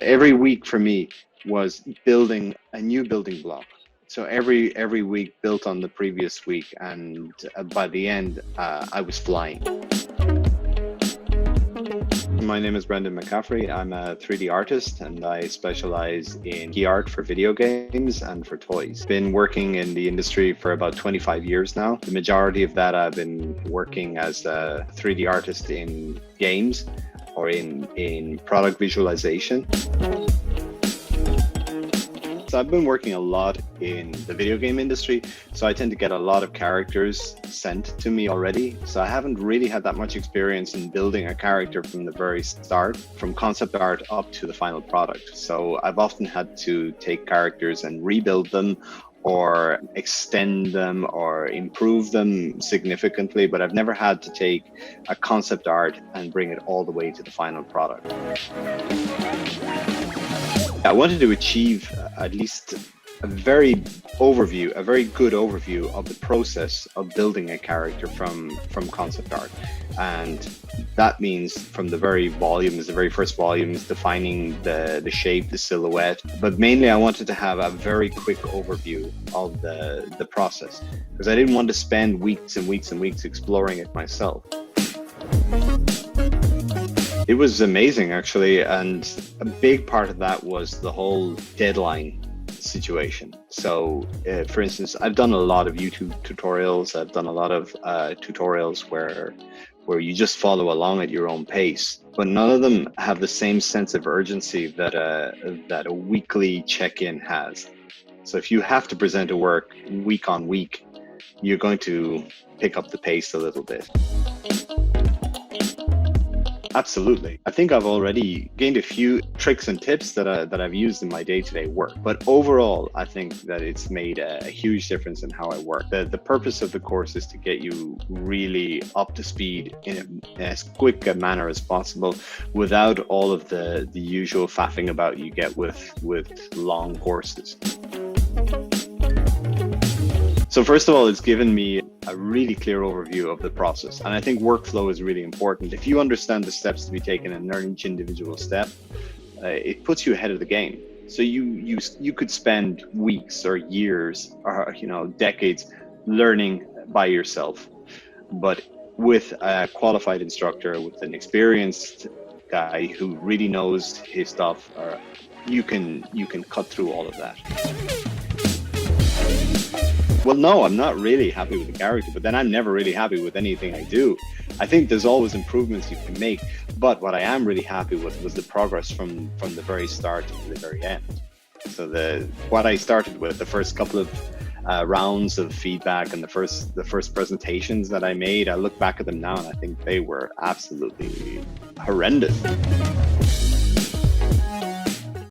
Every week for me was building a new building block. So every week built on the previous week, and by the end, I was flying. My name is Brendan McCaffrey. I'm a 3D artist and I specialize in key art for video games and for toys. Been working in the industry for about 25 years now. The majority of that I've been working as a 3D artist in games or in product visualization. So I've been working a lot in the video game industry, so I tend to get a lot of characters sent to me already. So I haven't really had that much experience in building a character from the very start, from concept art up to the final product. So I've often had to take characters and rebuild them or extend them or improve them significantly, but I've never had to take a concept art and bring it all the way to the final product. I wanted to achieve at least a very good overview of the process of building a character from concept art. And that means from the very first volumes, defining the shape, the silhouette. But mainly I wanted to have a very quick overview of the process, because I didn't want to spend weeks and weeks and weeks exploring it myself. It was amazing, actually, and a big part of that was the whole deadline situation. So, for instance, I've done a lot of YouTube tutorials. I've done a lot of tutorials where you just follow along at your own pace, but none of them have the same sense of urgency that a weekly check-in has. So if you have to present a work week on week, you're going to pick up the pace a little bit. Absolutely. I think I've already gained a few tricks and tips that I've used in my day-to-day work. But overall, I think that it's made a huge difference in how I work. The purpose of the course is to get you really up to speed in as quick a manner as possible, without all of the usual faffing about you get with long courses. So first of all, it's given me a really clear overview of the process. And I think workflow is really important. If you understand the steps to be taken and learn each individual step, it puts you ahead of the game. So you could spend weeks or years or decades learning by yourself. But with a qualified instructor, with an experienced guy who really knows his stuff, you can cut through all of that. Well, no, I'm not really happy with the character, but then I'm never really happy with anything I do. I think there's always improvements you can make, but what I am really happy with was the progress from the very start to the very end. So what I started with, the first couple of rounds of feedback and the first presentations that I made, I look back at them now and I think they were absolutely horrendous.